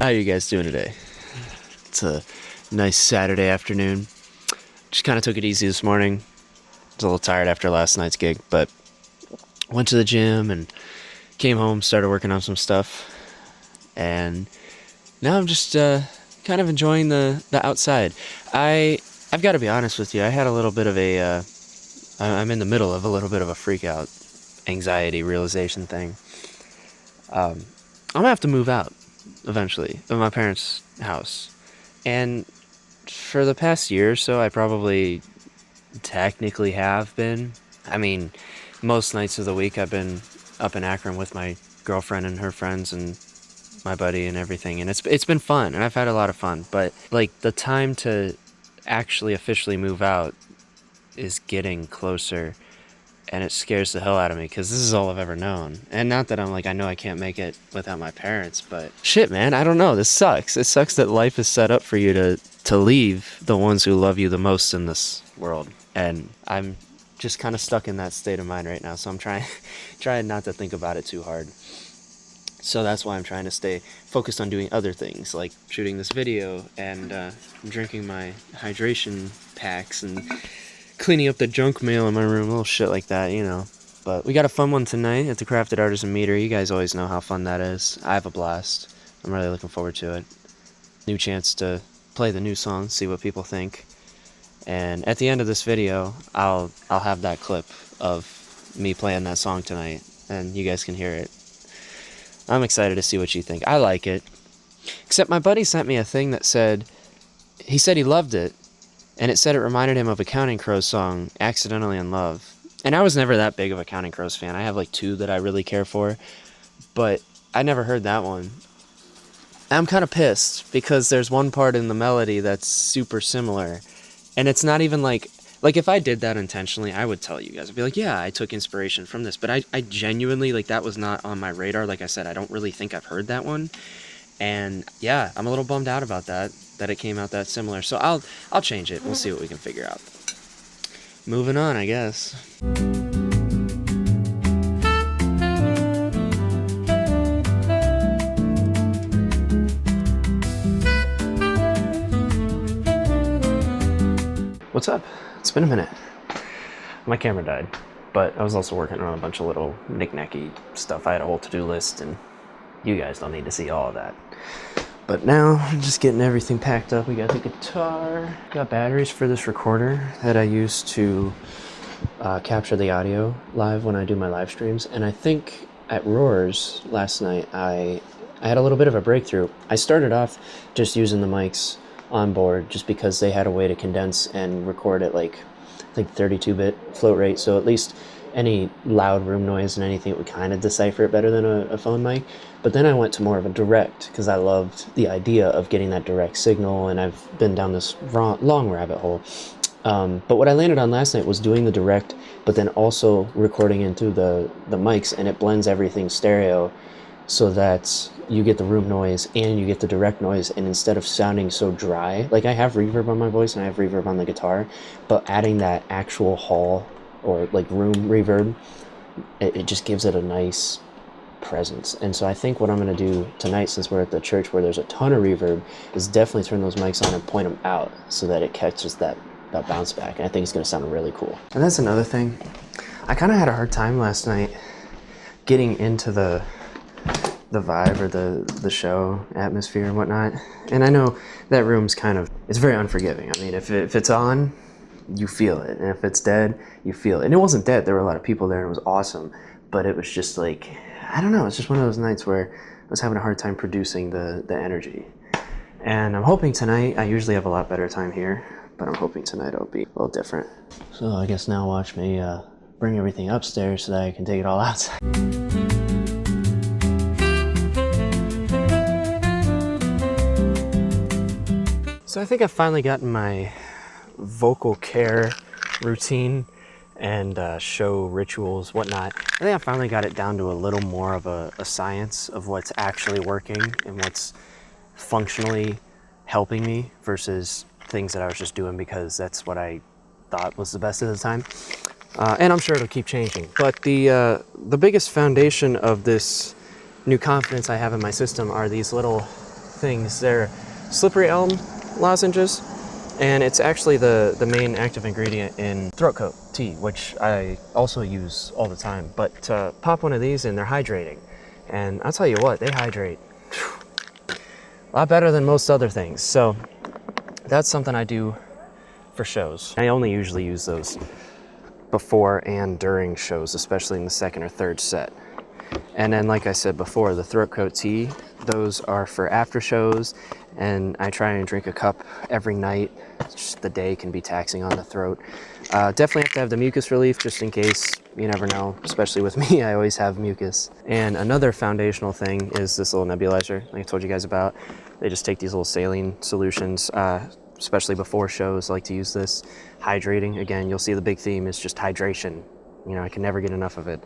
How you guys doing today? It's a nice Saturday afternoon. Just kind of took it easy this morning. I was a little tired after last night's gig, but went to the gym and came home, started working on some stuff, and now I'm just kind of enjoying the outside. I've got to be honest with you. I had a little bit of a I'm in the middle of a little bit of a freak out, anxiety realization thing. I'm gonna have to move out eventually of my parents' house, and for the past year or so, I probably technically have been. I mean, most nights of the week I've been up in Akron with my girlfriend and her friends and my buddy and everything, and it's been fun, and I've had a lot of fun. But like the time to actually officially move out is getting closer, and it scares the hell out of me because this is all I've ever known. And not that I'm like, I know I can't make it without my parents, but shit, man, I don't know. This sucks. It sucks that life is set up for you to leave the ones who love you the most in this world. And I'm just kind of stuck in that state of mind right now. So I'm trying not to think about it too hard. So that's why I'm trying to stay focused on doing other things, like shooting this video and drinking my hydration packs and cleaning up the junk mail in my room, little shit like that, you know. But we got a fun one tonight at the Crafted Artisan Meter. You guys always know how fun that is. I have a blast. I'm really looking forward to it. New chance to play the new song, see what people think. And at the end of this video, I'll have that clip of me playing that song tonight, and you guys can hear it. I'm excited to see what you think. I like it. Except my buddy sent me a thing that said, he said he loved it, and it said it reminded him of a Counting Crows song, Accidentally in Love. And I was never that big of a Counting Crows fan. I have like two that I really care for, but I never heard that one. I'm kind of pissed because there's one part in the melody that's super similar, and it's not even like if I did that intentionally, I would tell you guys. I'd be like, yeah, I took inspiration from this, but I genuinely, like, that was not on my radar. Like I said, I don't really think I've heard that one, and yeah, I'm a little bummed out about that it came out that similar. So I'll change it. We'll see what we can figure out. Moving on, I guess. What's up? It's been a minute. My camera died, but I was also working on a bunch of little knick-knacky stuff. I had a whole to-do list, and you guys don't need to see all of that. But now, I'm just getting everything packed up. We got the guitar, got batteries for this recorder that I use to capture the audio live when I do my live streams. And I think at Roars last night, I had a little bit of a breakthrough. I started off just using the mics on board just because they had a way to condense and record at like, I think 32-bit float rate. So at least any loud room noise and anything, it would kind of decipher it better than a phone mic. But then I went to more of a direct because I loved the idea of getting that direct signal, and I've been down this long rabbit hole. But what I landed on last night was doing the direct, but then also recording into the mics, and it blends everything stereo so that you get the room noise and you get the direct noise, and instead of sounding so dry, like I have reverb on my voice and I have reverb on the guitar, but adding that actual hall or like room reverb, it just gives it a nice presence. And so I think what I'm going to do tonight, since we're at the church where there's a ton of reverb, is definitely turn those mics on and point them out so that it catches that bounce back. And I think it's going to sound really cool. And that's another thing. I kind of had a hard time last night getting into the vibe or the show atmosphere and whatnot. And I know that room's it's very unforgiving. I mean, if it's on, you feel it, and if it's dead, you feel it. And it wasn't dead. There were a lot of people there, and it was awesome, but it was just like, I don't know, it's just one of those nights where I was having a hard time producing the energy. And I'm hoping tonight, I usually have a lot better time here, but I'm hoping tonight it'll be a little different. So I guess now watch me bring everything upstairs so that I can take it all outside. So I think I've finally gotten my vocal care routine and show rituals, whatnot. I think I finally got it down to a little more of a science of what's actually working and what's functionally helping me versus things that I was just doing because that's what I thought was the best at the time. And I'm sure it'll keep changing. But the biggest foundation of this new confidence I have in my system are these little things. They're slippery elm lozenges, and it's actually the main active ingredient in throat coat tea, which I also use all the time. But pop one of these and they're hydrating, and I'll tell you what, they hydrate a lot better than most other things. So that's something I do for shows. I only usually use those before and during shows, especially in the second or third set. And then, like I said before, the throat coat tea, those are for after shows, and I try and drink a cup every night. Just the day can be taxing on the throat. Definitely have to have the mucus relief, just in case. You never know, especially with me, I always have mucus. And another foundational thing is this little nebulizer, like I told you guys about. They just take these little saline solutions, especially before shows. I like to use this. Hydrating, again, you'll see the big theme is just hydration. You know, I can never get enough of it.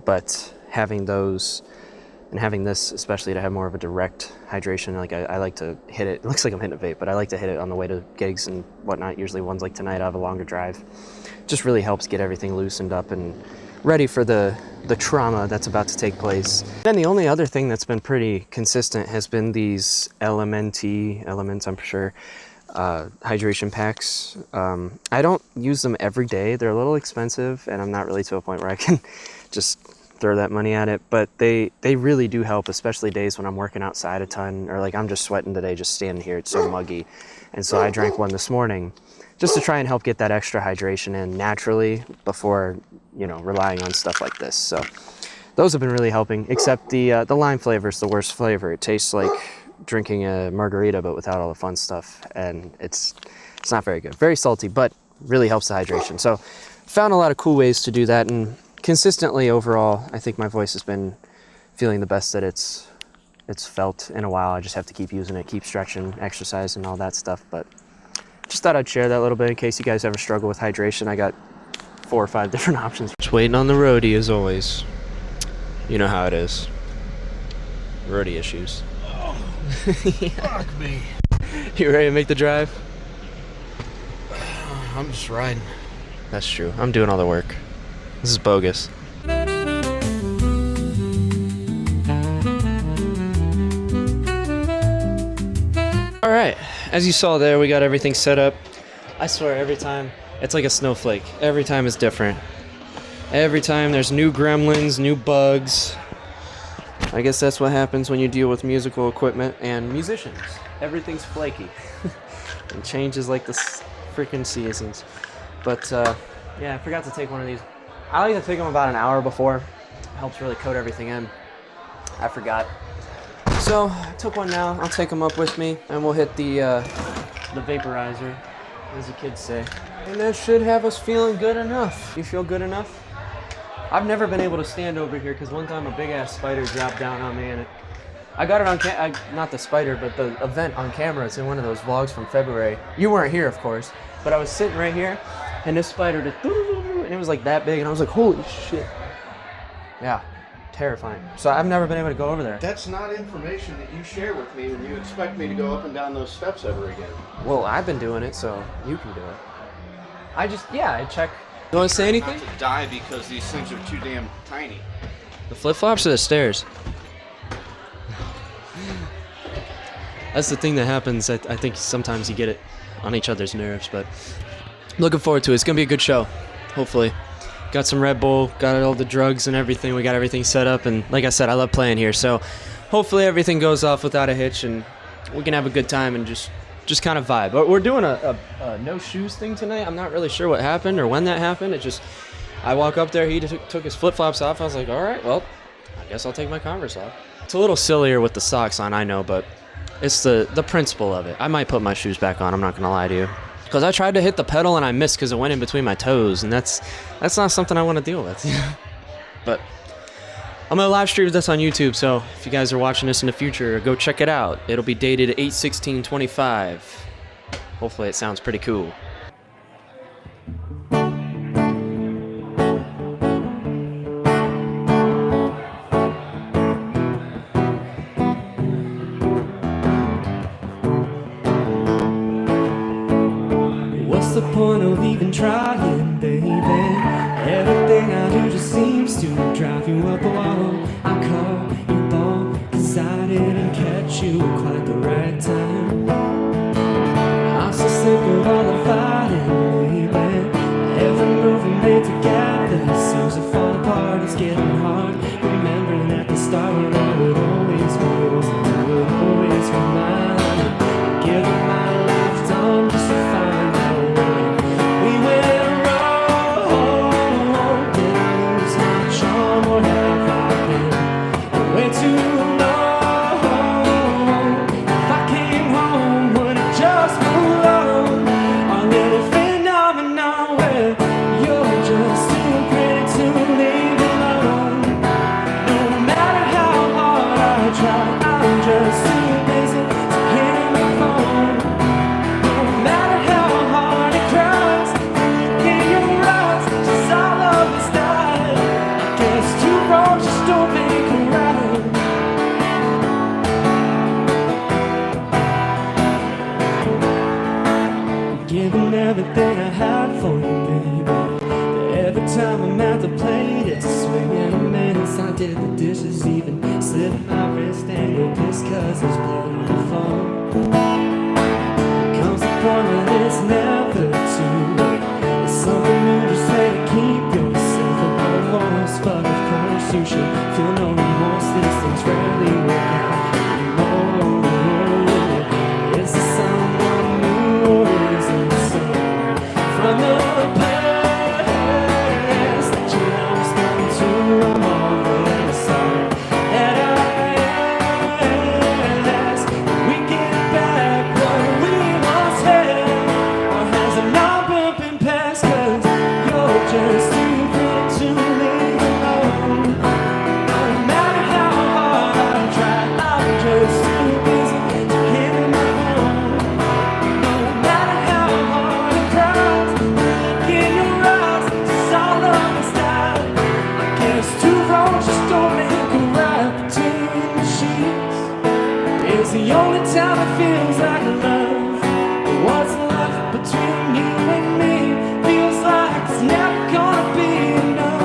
But having those and having this, especially to have more of a direct hydration, like I like to hit it. It looks like I'm hitting a vape, but I like to hit it on the way to gigs and whatnot. Usually ones like tonight, I have a longer drive. Just really helps get everything loosened up and ready for the trauma that's about to take place. Then the only other thing that's been pretty consistent has been these Elements, I'm sure, hydration packs. I don't use them every day. They're a little expensive, and I'm not really to a point where I can just throw that money at it, but they really do help, especially days when I'm working outside a ton, or like I'm just sweating today just standing here, it's so muggy. And so I drank one this morning just to try and help get that extra hydration in naturally before, you know, relying on stuff like this. So those have been really helping, except the lime flavor is the worst flavor. It tastes like drinking a margarita but without all the fun stuff, and it's not very good. Very salty, but really helps the hydration. So found a lot of cool ways to do that, and consistently overall, I think my voice has been feeling the best that it's felt in a while. I just have to keep using it, keep stretching, exercise, and all that stuff. But just thought I'd share that a little bit in case you guys ever struggle with hydration. I got 4 or 5 different options. Just waiting on the roadie as always. You know how it is. Roadie issues. Oh, fuck me. You ready to make the drive? I'm just riding. That's true. I'm doing all the work. This is bogus. All right, as you saw there, we got everything set up. I swear, every time, it's like a snowflake. Every time is different. Every time there's new gremlins, new bugs. I guess that's what happens when you deal with musical equipment and musicians. Everything's flaky. It changes like the freaking seasons. But yeah, I forgot to take one of these. I like to take them about an hour before. It helps really coat everything in. I forgot. So I took one now. I'll take them up with me, and we'll hit the vaporizer, as the kids say. And that should have us feeling good enough. You feel good enough? I've never been able to stand over here because one time a big ass spider dropped down on me, and I got it on not the spider, but the event on camera. It's in one of those vlogs from February. You weren't here, of course, but I was sitting right here, and this spider just, and it was like that big, and I was like, holy shit. Yeah, terrifying. So I've never been able to go over there. That's not information that you share with me when you expect me to go up and down those steps ever again. Well, I've been doing it, so you can do it. I check. You want to say anything? Not to die because these things are too damn tiny. The flip-flops or the stairs? That's the thing that happens. I think sometimes you get it on each other's nerves, but looking forward to it. It's going to be a good show, hopefully. Got some Red Bull, got all the drugs and everything. We got everything set up, and like I said, I love playing here, so hopefully everything goes off without a hitch, and we can have a good time and just kind of vibe. But we're doing a no shoes thing tonight. I'm not really sure what happened or when that happened. I walk up there, he took his flip-flops off. I was like, all right, well, I guess I'll take my Converse off. It's a little sillier with the socks on, I know, but it's the principle of it. I might put my shoes back on, I'm not going to lie to you. Because I tried to hit the pedal and I missed because it went in between my toes, and that's not something I want to deal with. But I'm going to live stream this on YouTube, so if you guys are watching this in the future, go check it out. It'll be dated 8/16/25. Hopefully it sounds pretty cool. What's the point of even trying, baby? Everything I do just seems to drive you up a wall. I call you ball, 'cause I didn't catch you quite the right way too long. If I came home, would it just move on? Our little phenomenon where you're just too pretty to leave alone. No matter how hard I try, I'm just too busy to hear my phone. No matter how hard it cries, look in your eyes, just all of this time. I guess two wrongs just don't make a right. Giving everything I had for you, baby. But every time I'm at the plate, it's a swing and a miss. I did the dishes, even slit my wrist and go piss 'cause there's blood on the floor. Comes the point when it's never too late. It's something you just say to keep yourself above once. But of course you should feel no remorse. These things rarely work out anymore. Is it someone new or is it someone from the past that you lost going to? I'm always sorry that I asked. We get back what we once had, or has it not been past? 'Cause you're just too good to leave alone. No matter how hard I try, I'm just too busy to hear my phone. No matter how hard it cries, look in your eyes, it's all of this time. I guess two wrongs just don't make a right. Between the sheets is the only time it feels like love. But what's left between you and me feels like it's never gonna be enough.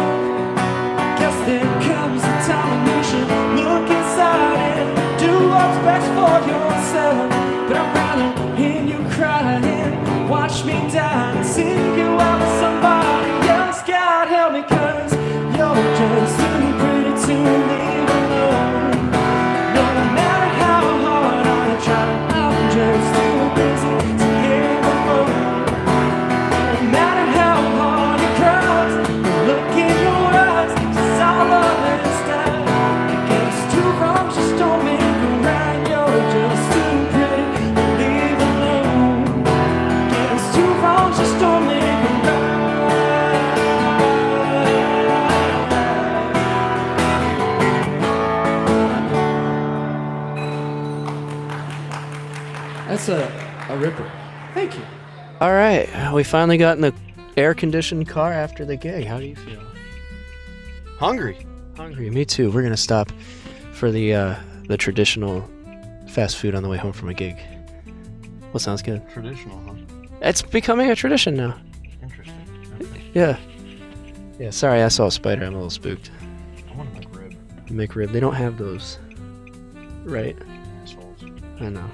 Guess there comes a time when you should look inside and do what's best for yourself. But I'd rather hear you crying, watch me die, and see you out with somebody else. God help me, 'cause you're just too pretty to leave alone. No matter how hard I try, I'm just too busy to hear my phone. No matter how hard it cries, the look in your eyes, it's all of this time. I guess two wrongs just don't make a right. You're just too pretty to leave alone. Guess two wrongs just don't make a right. That's a ripper. Thank you. All right, we finally got in the air-conditioned car after the gig. How do you feel? Hungry. Hungry. Me too. We're gonna stop for the traditional fast food on the way home from a gig. What sounds good? Traditional, huh? It's becoming a tradition now. Interesting. Okay. Yeah. Yeah. Sorry, I saw a spider. I'm a little spooked. I want to McRib. McRib. They don't have those, right? Assholes. I know.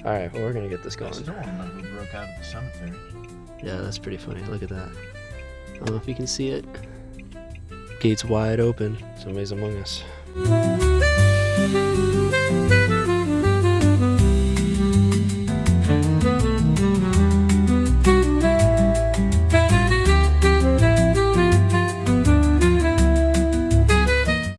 All right. Well, we're gonna get this going. That's the one that broke out at the cemetery. Yeah, that's pretty funny. Look at that. I don't know if you can see it. Gates wide open. Somebody's among us.